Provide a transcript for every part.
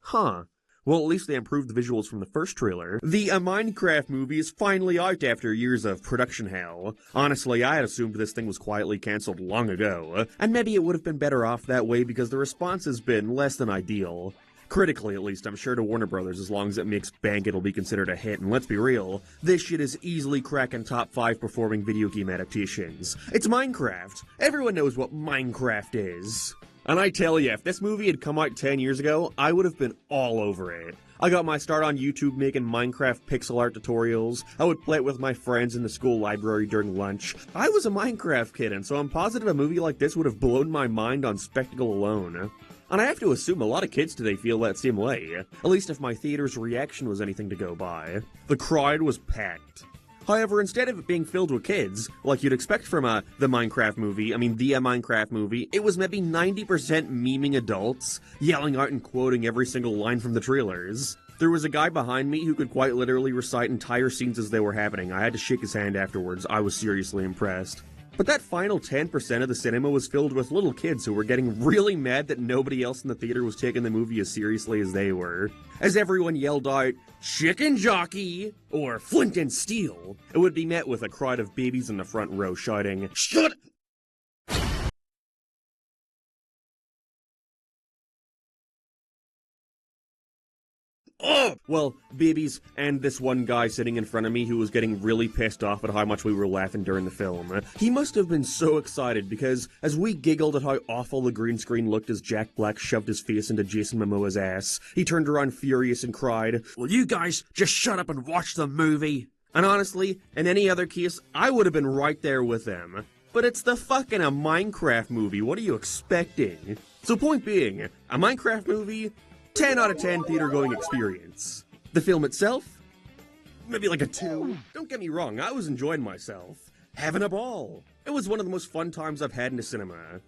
Huh. Well, at least they improved the visuals from the first trailer. The Minecraft movie is finally out after years of production hell. Honestly, I had assumed this thing was quietly cancelled long ago, and maybe it would have been better off that way because the response has been less than ideal. Critically, at least, I'm sure to Warner Brothers, as long as it makes bank, it'll be considered a hit, and let's be real, this shit is easily cracking top 5 performing video game adaptations. It's Minecraft! Everyone knows what Minecraft is! And I tell you, if this movie had come out 10 years ago, I would have been all over it. I got my start on YouTube making Minecraft pixel art tutorials. I would play it with my friends in the school library during lunch. I was a Minecraft kid, and so I'm positive a movie like this would have blown my mind on spectacle alone. And I have to assume a lot of kids today feel that same way, at least if my theater's reaction was anything to go by. The crowd was packed. However, instead of it being filled with kids, like you'd expect from the Minecraft movie, it was maybe 90% memeing adults, yelling out and quoting every single line from the trailers. There was a guy behind me who could quite literally recite entire scenes as they were happening. I had to shake his hand afterwards. I was seriously impressed. But that final 10% of the cinema was filled with little kids who were getting really mad that nobody else in the theater was taking the movie as seriously as they were. As everyone yelled out, "Chicken Jockey!" or "Flint and Steel!" it would be met with a crowd of babies in the front row shouting, "Shut!" Oh! Well, babies, and this one guy sitting in front of me who was getting really pissed off at how much we were laughing during the film. He must have been so excited because, as we giggled at how awful the green screen looked as Jack Black shoved his face into Jason Momoa's ass, he turned around furious and cried, "Will you guys just shut up and watch the movie?" And honestly, in any other case, I would have been right there with them. But it's the fucking a Minecraft movie, what are you expecting? So point being, a Minecraft movie? 10 out of 10 theater-going experience. The film itself? Maybe like a 2. Don't get me wrong, I was enjoying myself. Having a ball. It was one of the most fun times I've had in a cinema.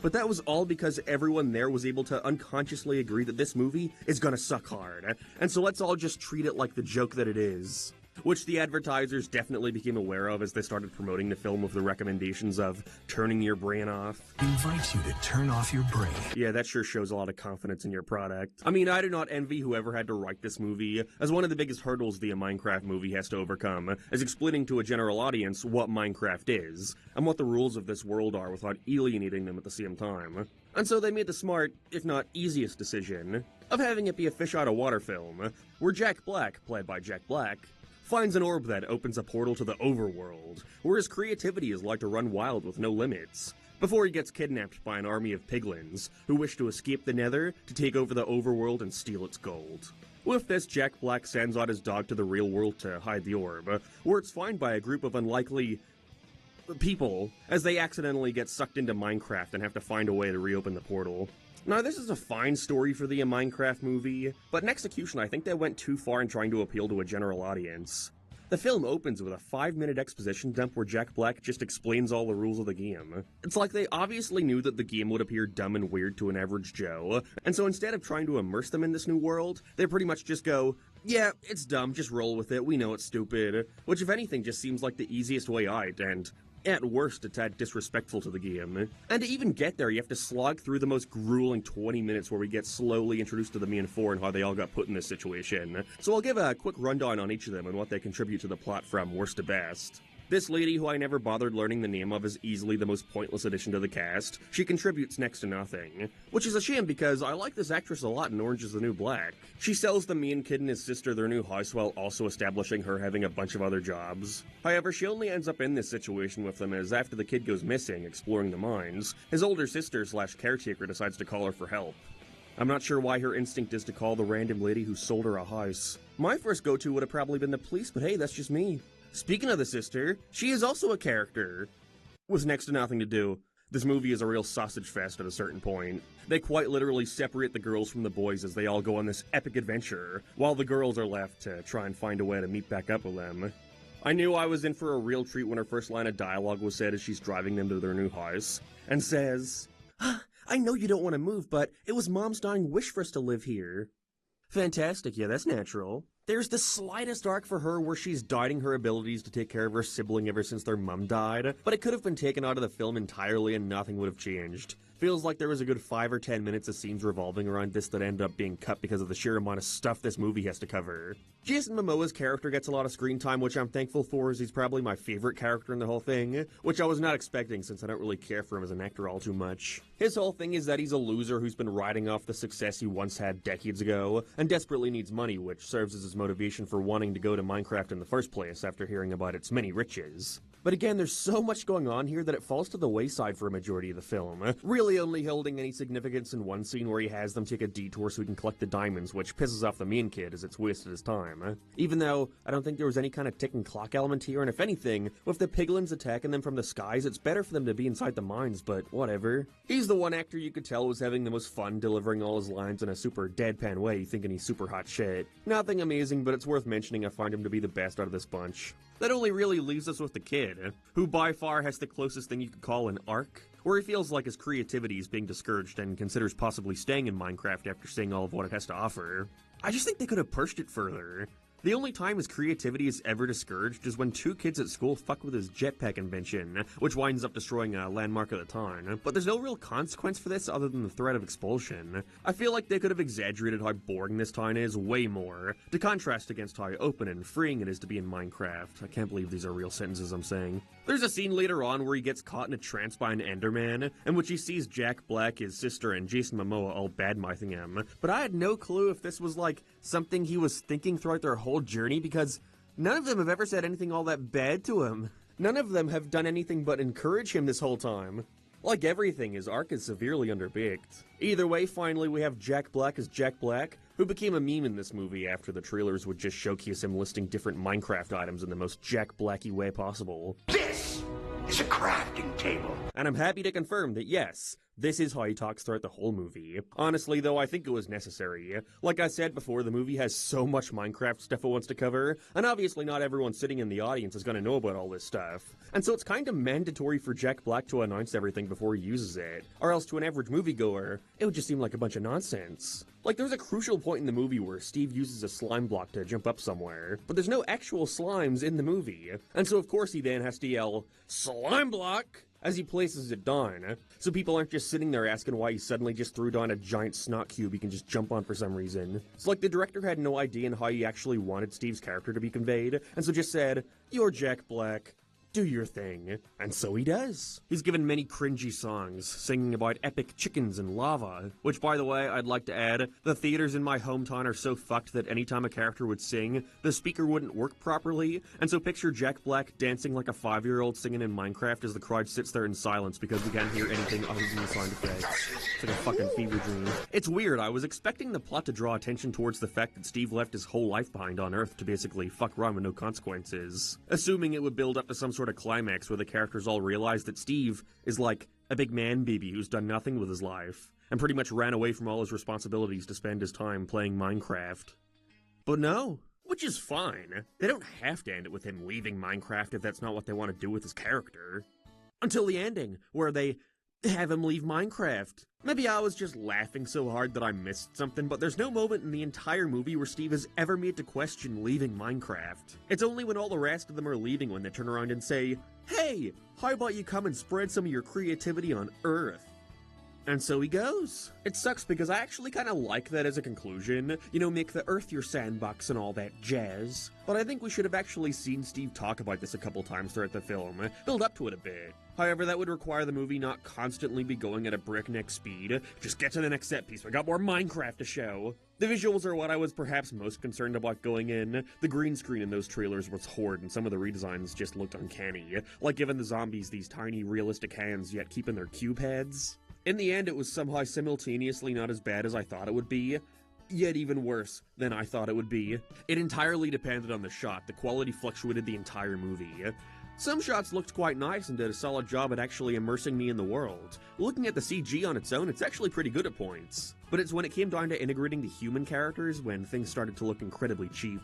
But that was all because everyone there was able to unconsciously agree that this movie is gonna suck hard. And so let's all just treat it like the joke that it is. Which the advertisers definitely became aware of as they started promoting the film with the recommendations of turning your brain off. Invites you to turn off your brain. Yeah, that sure shows a lot of confidence in your product. I mean, I do not envy whoever had to write this movie, as one of the biggest hurdles the Minecraft movie has to overcome is explaining to a general audience what Minecraft is, and what the rules of this world are without alienating them at the same time. And so they made the smart, if not easiest decision, of having it be a fish-out-of-water film, where Jack Black, played by Jack Black, finds an orb that opens a portal to the overworld, where his creativity is like to run wild with no limits, before he gets kidnapped by an army of piglins, who wish to escape the Nether to take over the overworld and steal its gold. With this, Jack Black sends out his dog to the real world to hide the orb, where it's found by a group of unlikely people, as they accidentally get sucked into Minecraft and have to find a way to reopen the portal. Now, this is a fine story for the Minecraft movie, but in execution I think they went too far in trying to appeal to a general audience. The film opens with a 5-minute exposition dump where Jack Black just explains all the rules of the game. It's like they obviously knew that the game would appear dumb and weird to an average Joe, and so instead of trying to immerse them in this new world, they pretty much just go, "Yeah, it's dumb, just roll with it, we know it's stupid," which if anything just seems like the easiest way out, and at worst, a tad disrespectful to the game. And to even get there, you have to slog through the most grueling 20 minutes where we get slowly introduced to the main four and how they all got put in this situation. So I'll give a quick rundown on each of them and what they contribute to the plot from worst to best. This lady, who I never bothered learning the name of, is easily the most pointless addition to the cast. She contributes next to nothing. Which is a shame because I like this actress a lot in Orange is the New Black. She sells the main kid and his sister their new house while also establishing her having a bunch of other jobs. However, she only ends up in this situation with them as after the kid goes missing, exploring the mines, his older sister / caretaker decides to call her for help. I'm not sure why her instinct is to call the random lady who sold her a house. My first go-to would have probably been the police, but hey, that's just me. Speaking of the sister, she is also a character. With next to nothing to do, this movie is a real sausage fest at a certain point. They quite literally separate the girls from the boys as they all go on this epic adventure, while the girls are left to try and find a way to meet back up with them. I knew I was in for a real treat when her first line of dialogue was said as she's driving them to their new house, and says, "I know you don't want to move, but it was Mom's dying wish for us to live here." Fantastic, yeah, that's natural. There's the slightest arc for her where she's doubting her abilities to take care of her sibling ever since their mum died, but it could have been taken out of the film entirely and nothing would have changed. Feels like there was a good 5 or 10 minutes of scenes revolving around this that ended up being cut because of the sheer amount of stuff this movie has to cover. Jason Momoa's character gets a lot of screen time, which I'm thankful for, as he's probably my favorite character in the whole thing, which I was not expecting since I don't really care for him as an actor all too much. His whole thing is that he's a loser who's been riding off the success he once had decades ago, and desperately needs money, which serves as his motivation for wanting to go to Minecraft in the first place after hearing about its many riches. But again, there's so much going on here that it falls to the wayside for a majority of the film, really only holding any significance in one scene where he has them take a detour so he can collect the diamonds, which pisses off the main kid as it's wasted his time. Even though I don't think there was any kind of ticking clock element here, and if anything, with the piglins attacking them from the skies, it's better for them to be inside the mines, but whatever. He's the one actor you could tell was having the most fun delivering all his lines in a super deadpan way, thinking he's super hot shit. Nothing amazing, but it's worth mentioning I find him to be the best out of this bunch. That only really leaves us with the kid, who by far has the closest thing you could call an arc, where he feels like his creativity is being discouraged and considers possibly staying in Minecraft after seeing all of what it has to offer. I just think they could have pushed it further. The only time his creativity is ever discouraged is when 2 kids at school fuck with his jetpack invention, which winds up destroying a landmark of the town. But there's no real consequence for this other than the threat of expulsion. I feel like they could have exaggerated how boring this town is way more, to contrast against how open and freeing it is to be in Minecraft. I can't believe these are real sentences I'm saying. There's a scene later on where he gets caught in a trance by an Enderman, in which he sees Jack Black, his sister, and Jason Momoa all badmouthing him. But I had no clue if this was like something he was thinking throughout their whole journey, because none of them have ever said anything all that bad to him. None of them have done anything but encourage him this whole time. Like everything, his arc is severely underbaked. Either way, finally we have Jack Black as Jack Black, who became a meme in this movie after the trailers would just showcase him listing different Minecraft items in the most Jack Blacky way possible. This is a crafting table. And I'm happy to confirm that yes, this is how he talks throughout the whole movie. Honestly, though, I think it was necessary. Like I said before, the movie has so much Minecraft stuff it wants to cover, and obviously not everyone sitting in the audience is gonna know about all this stuff. And so it's kind of mandatory for Jack Black to announce everything before he uses it, or else to an average moviegoer, it would just seem like a bunch of nonsense. Like, there's a crucial point in the movie where Steve uses a slime block to jump up somewhere, but there's no actual slimes in the movie. And so of course he then has to yell, "Slime block!" as he places it down, so people aren't just sitting there asking why he suddenly just threw down a giant snot cube he can just jump on for some reason. It's like the director had no idea in how he actually wanted Steve's character to be conveyed, and so just said, "You're Jack Black. Do your thing." And so he does. He's given many cringy songs, singing about epic chickens and lava, which, by the way, I'd like to add, the theaters in my hometown are so fucked that anytime a character would sing, the speaker wouldn't work properly, and so picture Jack Black dancing like a 5-year-old singing in Minecraft as the crowd sits there in silence because we can't hear anything other than the sound effects. It's like a fucking fever dream. It's weird, I was expecting the plot to draw attention towards the fact that Steve left his whole life behind on Earth to basically fuck around with no consequences, assuming it would build up to some sort of climax where the characters all realize that Steve is like a big man baby who's done nothing with his life, and pretty much ran away from all his responsibilities to spend his time playing Minecraft. But no. Which is fine. They don't have to end it with him leaving Minecraft if that's not what they want to do with his character. Until the ending, where they have him leave Minecraft. Maybe I was just laughing so hard that I missed something, but there's no moment in the entire movie where Steve is ever made to question leaving Minecraft. It's only when all the rest of them are leaving when they turn around and say, "Hey, how about you come and spread some of your creativity on Earth?" And so he goes. It sucks because I actually kind of like that as a conclusion, you know, make the Earth your sandbox and all that jazz. But I think we should have actually seen Steve talk about this a couple times throughout the film, build up to it a bit. However, that would require the movie not constantly be going at a breakneck speed. Just get to the next set piece, we got more Minecraft to show. The visuals are what I was perhaps most concerned about going in. The green screen in those trailers was horrid, and some of the redesigns just looked uncanny, like giving the zombies these tiny realistic hands yet keeping their cube heads. In the end, it was somehow simultaneously not as bad as I thought it would be, yet even worse than I thought it would be. It entirely depended on the shot. The quality fluctuated the entire movie. Some shots looked quite nice and did a solid job at actually immersing me in the world. Looking at the CG on its own, it's actually pretty good at points. But it's when it came down to integrating the human characters when things started to look incredibly cheap.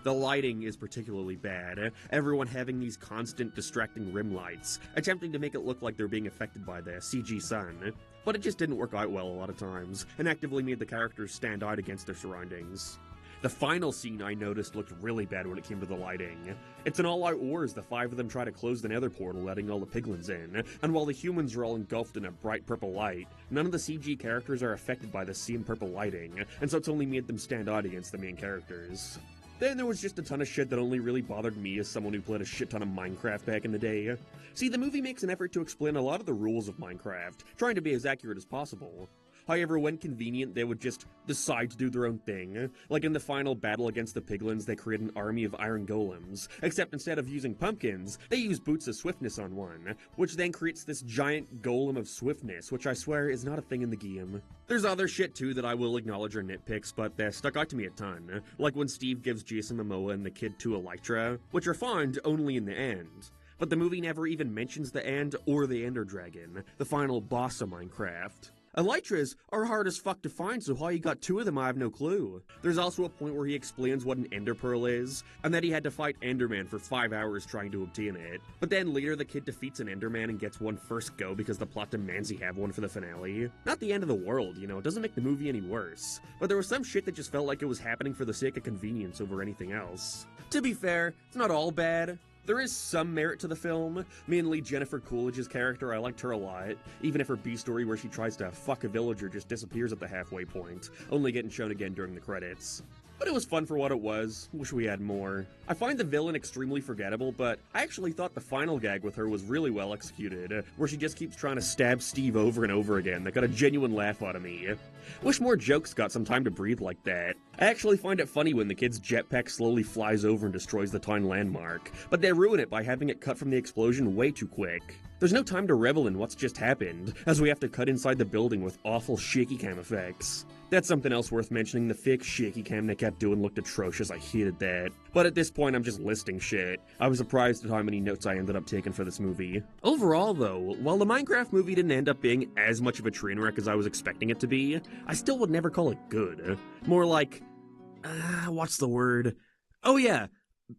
The lighting is particularly bad, everyone having these constant distracting rim lights, attempting to make it look like they're being affected by the CG sun. But it just didn't work out well a lot of times, and actively made the characters stand out against their surroundings. The final scene I noticed looked really bad when it came to the lighting. It's an all-out war as the 5 of them try to close the nether portal, letting all the piglins in, and while the humans are all engulfed in a bright purple light, none of the CG characters are affected by the same purple lighting, and so it's only made them stand out against the main characters. Then there was just a ton of shit that only really bothered me as someone who played a shit ton of Minecraft back in the day. See, the movie makes an effort to explain a lot of the rules of Minecraft, trying to be as accurate as possible. However, when convenient, they would just decide to do their own thing. Like in the final battle against the piglins, they create an army of iron golems, except instead of using pumpkins, they use boots of swiftness on one, which then creates this giant golem of swiftness, which I swear is not a thing in the game. There's other shit too that I will acknowledge are nitpicks, but they stuck out to me a ton, like when Steve gives Jason Momoa and the kid to Elytra, which are found only in the end. But the movie never even mentions the end or the Ender Dragon, the final boss of Minecraft. Elytras are hard as fuck to find, so how he got 2 of them I have no clue. There's also a point where he explains what an Ender Pearl is, and that he had to fight Enderman for 5 hours trying to obtain it. But then later the kid defeats an Enderman and gets one first go because the plot demands he have one for the finale. Not the end of the world, you know, it doesn't make the movie any worse. But there was some shit that just felt like it was happening for the sake of convenience over anything else. To be fair, it's not all bad. There is some merit to the film, mainly Jennifer Coolidge's character. I liked her a lot, even if her B-story where she tries to fuck a villager just disappears at the halfway point, only getting shown again during the credits. But it was fun for what it was. Wish we had more. I find the villain extremely forgettable, but I actually thought the final gag with her was really well executed, where she just keeps trying to stab Steve over and over again. That got a genuine laugh out of me. Wish more jokes got some time to breathe like that. I actually find it funny when the kid's jetpack slowly flies over and destroys the town landmark, but they ruin it by having it cut from the explosion way too quick. There's no time to revel in what's just happened, as we have to cut inside the building with awful shaky cam effects. That's something else worth mentioning. The fake shaky cam they kept doing looked atrocious. I hated that. But at this point, I'm just listing shit. I was surprised at how many notes I ended up taking for this movie. Overall, though, while the Minecraft movie didn't end up being as much of a train wreck as I was expecting it to be, I still would never call it good. More like, what's the word? Oh yeah,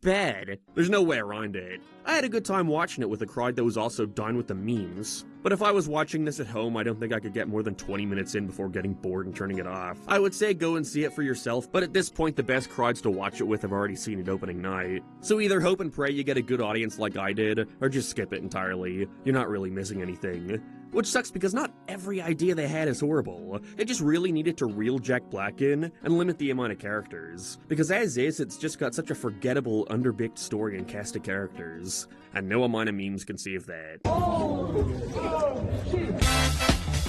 bad. There's no way around it. I had a good time watching it with a crowd that was also done with the memes. But if I was watching this at home, I don't think I could get more than 20 minutes in before getting bored and turning it off. I would say go and see it for yourself, but at this point the best crowds to watch it with have already seen it opening night. So either hope and pray you get a good audience like I did, or just skip it entirely. You're not really missing anything. Which sucks because not every idea they had is horrible. It just really needed to reel Jack Black in and limit the amount of characters. Because as is, it's just got such a forgettable, underbaked story and cast of characters. And no amount of memes can save that. Oh, shit.